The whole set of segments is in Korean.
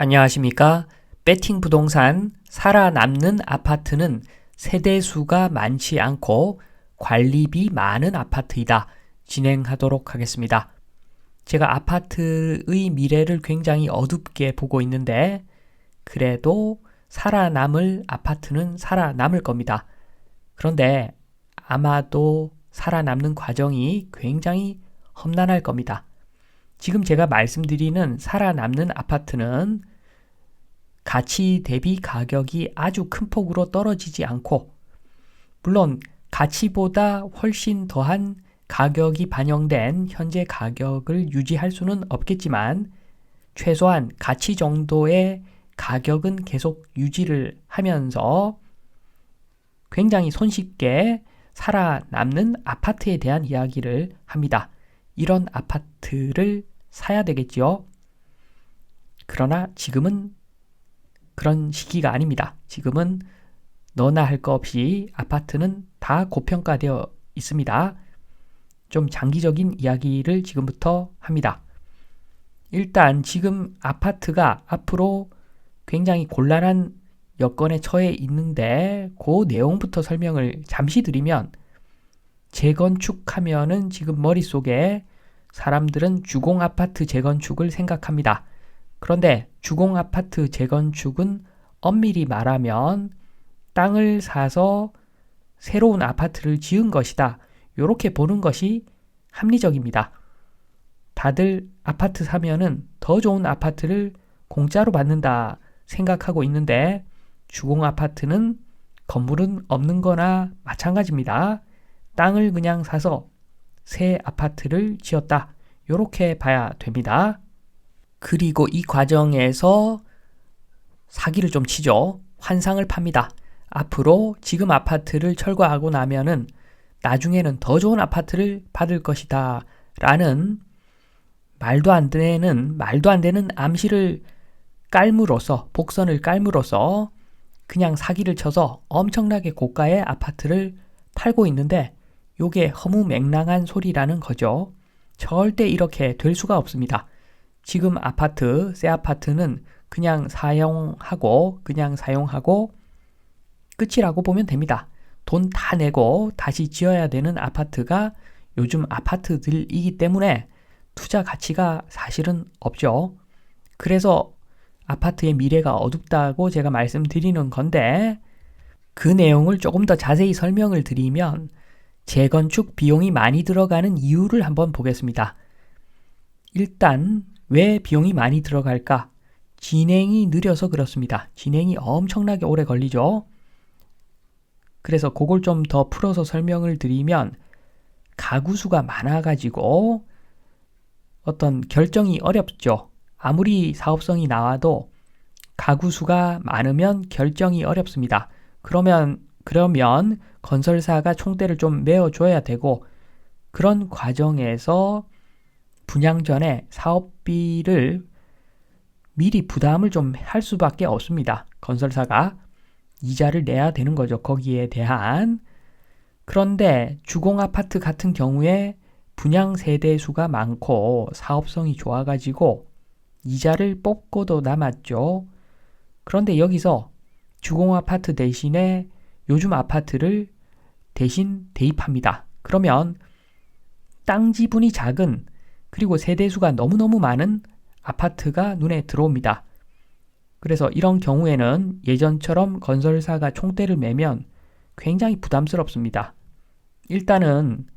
안녕하십니까? 배팅 부동산 살아남는 아파트는 세대수가 많지 않고 관리비 많은 아파트이다. 진행하도록 하겠습니다. 제가 아파트의 미래를 굉장히 어둡게 보고 있는데 그래도 살아남을 아파트는 살아남을 겁니다. 그런데 아마도 살아남는 과정이 굉장히 험난할 겁니다. 지금 제가 말씀드리는 살아남는 아파트는 가치 대비 가격이 아주 큰 폭으로 떨어지지 않고, 물론 가치보다 훨씬 더한 가격이 반영된 현재 가격을 유지할 수는 없겠지만 최소한 가치 정도의 가격은 계속 유지를 하면서 굉장히 손쉽게 살아남는 아파트에 대한 이야기를 합니다. 이런 아파트를 사야 되겠지요. 그러나 지금은 그런 시기가 아닙니다. 지금은 너나 할 거 없이 아파트는 다 고평가되어 있습니다. 좀 장기적인 이야기를 지금부터 합니다. 일단 지금 아파트가 앞으로 굉장히 곤란한 여건에 처해 있는데 그 내용부터 설명을 잠시 드리면, 재건축하면은 지금 머릿속에 사람들은 주공아파트 재건축을 생각합니다. 그런데 주공아파트 재건축은 엄밀히 말하면 땅을 사서 새로운 아파트를 지은 것이다. 이렇게 보는 것이 합리적입니다. 다들 아파트 사면은 더 좋은 아파트를 공짜로 받는다 생각하고 있는데, 주공아파트는 건물은 없는 거나 마찬가지입니다. 땅을 그냥 사서 새 아파트를 지었다. 이렇게 봐야 됩니다. 그리고 이 과정에서 사기를 좀 치죠. 환상을 팝니다. 앞으로 지금 아파트를 철거하고 나면은 나중에는 더 좋은 아파트를 받을 것이다 라는 말도 안 되는 암시를 깔므로써, 복선을 깔므로써 그냥 사기를 쳐서 엄청나게 고가의 아파트를 팔고 있는데, 요게 허무맹랑한 소리라는 거죠. 절대 이렇게 될 수가 없습니다. 지금 아파트, 새 아파트는 그냥 사용하고 끝이라고 보면 됩니다. 돈 다 내고 다시 지어야 되는 아파트가 요즘 아파트들이기 때문에 투자 가치가 사실은 없죠. 그래서 아파트의 미래가 어둡다고 제가 말씀드리는 건데, 그 내용을 조금 더 자세히 설명을 드리면 재건축 비용이 많이 들어가는 이유를 한번 보겠습니다. 일단 왜 비용이 많이 들어갈까? 진행이 느려서 그렇습니다. 진행이 엄청나게 오래 걸리죠. 그래서 그걸 좀 더 풀어서 설명을 드리면, 가구 수가 많아가지고 어떤 결정이 어렵죠. 아무리 사업성이 나와도 가구 수가 많으면 결정이 어렵습니다. 그러면 건설사가 총대를 좀 메어줘야 되고, 그런 과정에서 분양 전에 사업비를 미리 부담을 좀 할 수밖에 없습니다. 건설사가 이자를 내야 되는 거죠. 거기에 대한. 그런데 주공아파트 같은 경우에 분양 세대 수가 많고 사업성이 좋아가지고 이자를 뽑고도 남았죠. 그런데 여기서 주공아파트 대신에 요즘 아파트를 대신 대입합니다. 그러면 땅 지분이 작은, 그리고 세대수가 너무너무 많은 아파트가 눈에 들어옵니다. 그래서 이런 경우에는 예전처럼 건설사가 총대를 매면 굉장히 부담스럽습니다. 일단은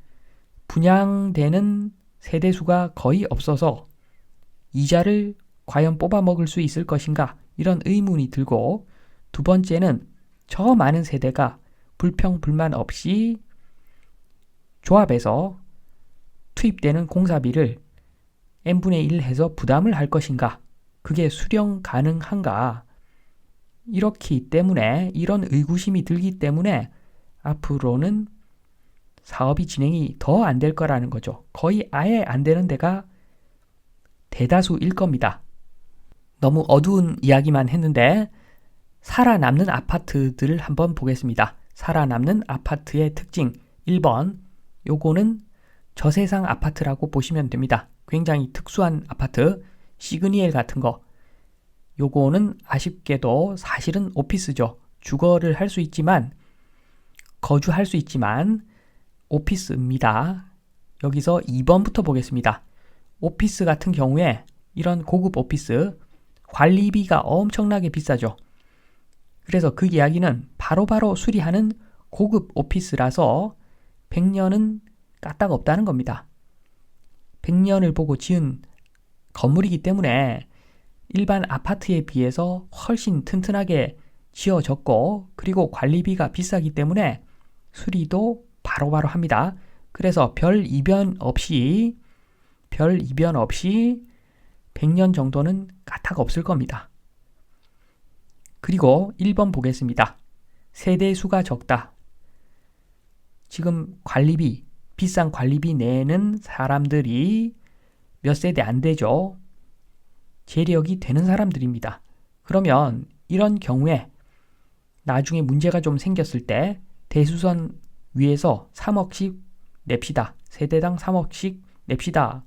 분양되는 세대수가 거의 없어서 이자를 과연 뽑아먹을 수 있을 것인가, 이런 의문이 들고, 두 번째는 저 많은 세대가 불평불만 없이 조합에서 투입되는 공사비를 n분의 1 해서 부담을 할 것인가, 그게 수령 가능한가, 이렇기 때문에, 이런 의구심이 들기 때문에 앞으로는 사업이 진행이 더 안 될 거라는 거죠. 거의 아예 안 되는 데가 대다수일 겁니다. 너무 어두운 이야기만 했는데 살아남는 아파트들을 한번 보겠습니다. 살아남는 아파트의 특징 1번, 요거는 저세상 아파트라고 보시면 됩니다. 굉장히 특수한 아파트, 시그니엘 같은 거. 요거는 아쉽게도 사실은 오피스죠. 주거를 할 수 있지만, 거주할 수 있지만 오피스입니다. 여기서 2번부터 보겠습니다. 오피스 같은 경우에 이런 고급 오피스 관리비가 엄청나게 비싸죠. 그래서 그 이야기는 바로바로 수리하는 고급 오피스라서 100년은 까딱없다는 겁니다. 100년을 보고 지은 건물이기 때문에 일반 아파트에 비해서 훨씬 튼튼하게 지어졌고, 그리고 관리비가 비싸기 때문에 수리도 바로바로 합니다. 그래서 별 이변 없이 100년 정도는 까딱 없을 겁니다. 그리고 1번 보겠습니다. 세대수가 적다. 지금 비싼 관리비 내는 사람들이 몇 세대 안 되죠. 재력이 되는 사람들입니다. 그러면 이런 경우에 나중에 문제가 좀 생겼을 때 대수선 위에서 3억씩 냅시다. 세대당 3억씩 냅시다.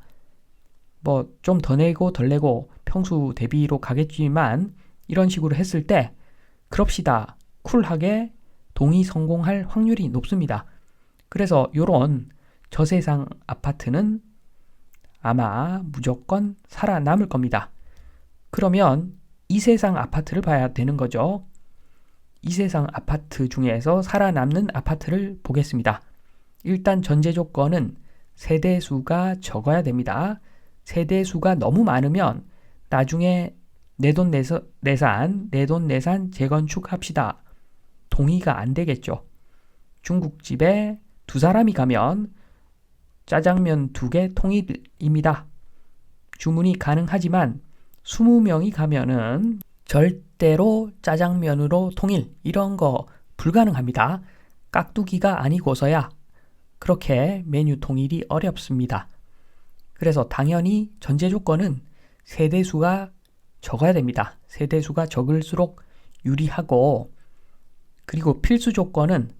뭐 좀 더 내고 덜 내고 평수 대비로 가겠지만 이런 식으로 했을 때 그럽시다. 쿨하게 동의 성공할 확률이 높습니다. 그래서 이런 저세상 아파트는 아마 무조건 살아남을 겁니다. 그러면 이 세상 아파트를 봐야 되는 거죠. 이 세상 아파트 중에서 살아남는 아파트를 보겠습니다. 일단 전제 조건은 세대수가 적어야 됩니다. 세대수가 너무 많으면 나중에 내돈내산 재건축합시다. 동의가 안 되겠죠. 중국집에 2사람이 가면 짜장면 2개 통일입니다. 주문이 가능하지만 20명이 가면은 절대로 짜장면으로 통일 이런 거 불가능합니다. 깍두기가 아니고서야 그렇게 메뉴 통일이 어렵습니다. 그래서 당연히 전제 조건은 세대수가 적어야 됩니다. 세대수가 적을수록 유리하고, 그리고 필수 조건은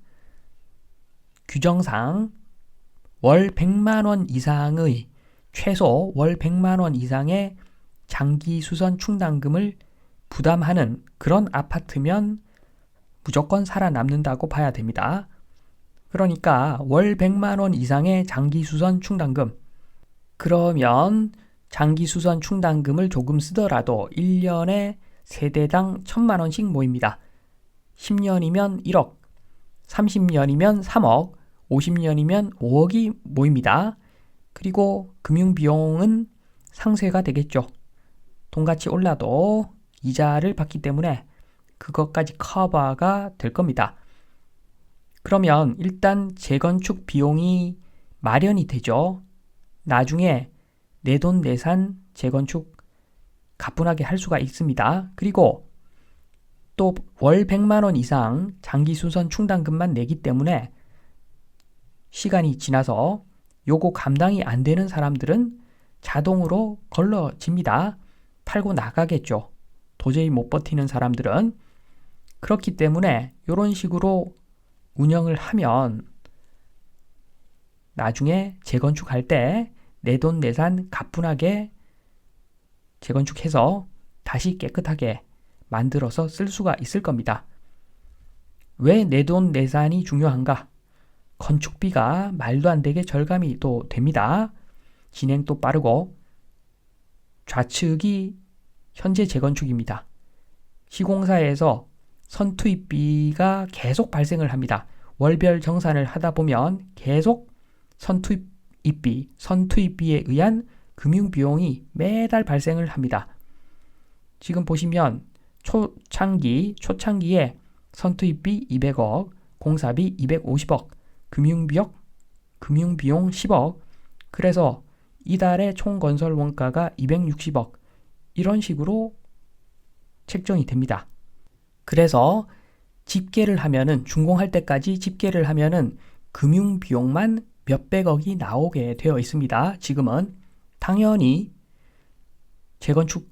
규정상 월 100만 원 이상의 최소 월 100만 원 이상의 장기 수선 충당금을 부담하는 그런 아파트면 무조건 살아남는다고 봐야 됩니다. 그러니까 월 100만 원 이상의 장기 수선 충당금, 그러면 장기 수선 충당금을 조금 쓰더라도 1년에 세대당 1000만 원씩 모입니다. 10년이면 1억, 30년이면 3억, 50년이면 5억이 모입니다. 그리고 금융비용은 상쇄가 되겠죠. 돈같이 올라도 이자를 받기 때문에 그것까지 커버가 될 겁니다. 그러면 일단 재건축 비용이 마련이 되죠. 나중에 내돈내산 재건축 가뿐하게 할 수가 있습니다. 그리고 또 월 100만 원 이상 장기 수선 충당금만 내기 때문에 시간이 지나서 요거 감당이 안 되는 사람들은 자동으로 걸러집니다. 팔고 나가겠죠. 도저히 못 버티는 사람들은. 그렇기 때문에 이런 식으로 운영을 하면 나중에 재건축할 때 내돈내산 가뿐하게 재건축해서 다시 깨끗하게 만들어서 쓸 수가 있을 겁니다. 왜 내돈내산이 중요한가? 건축비가 말도 안 되게 절감이 또 됩니다. 진행도 빠르고, 좌측이 현재 재건축입니다. 시공사에서 선투입비가 계속 발생을 합니다. 월별 정산을 하다 보면 계속 선투입비에 의한 금융비용이 매달 발생을 합니다. 지금 보시면 초창기에 선투입비 200억, 공사비 250억, 금융비용 10억, 그래서 이달의 총 건설 원가가 260억, 이런 식으로 책정이 됩니다. 그래서 집계를 하면은, 준공할 때까지 집계를 하면은 금융비용만 몇백억이 나오게 되어 있습니다. 지금은 당연히 재건축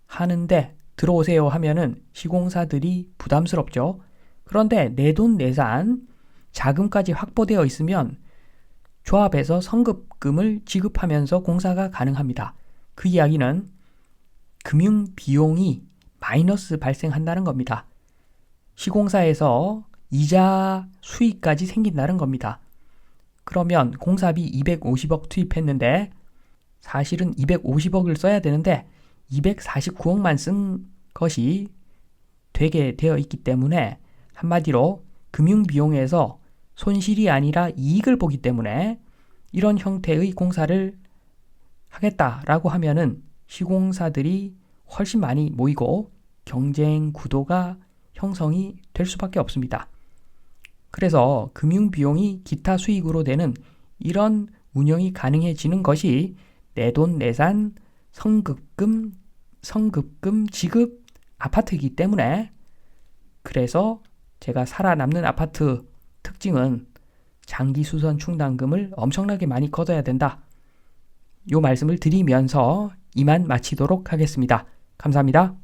하는데 들어오세요 하면은 시공사들이 부담스럽죠. 그런데 내돈내산 자금까지 확보되어 있으면 조합에서 성급금을 지급하면서 공사가 가능합니다. 그 이야기는 금융비용이 마이너스 발생한다는 겁니다. 시공사에서 이자 수익까지 생긴다는 겁니다. 그러면 공사비 250억 투입했는데 사실은 250억을 써야 되는데 249억만 쓴 것이 되게 되어 있기 때문에 한마디로 금융비용에서 손실이 아니라 이익을 보기 때문에 이런 형태의 공사를 하겠다라고 하면은 시공사들이 훨씬 많이 모이고 경쟁 구도가 형성이 될 수밖에 없습니다. 그래서 금융비용이 기타 수익으로 되는 이런 운영이 가능해지는 것이 내돈내산 성급금 지급 아파트이기 때문에 그래서 제가 살아남는 아파트 특징은 장기수선 충당금을 엄청나게 많이 걷어야 된다. 요 말씀을 드리면서 이만 마치도록 하겠습니다. 감사합니다.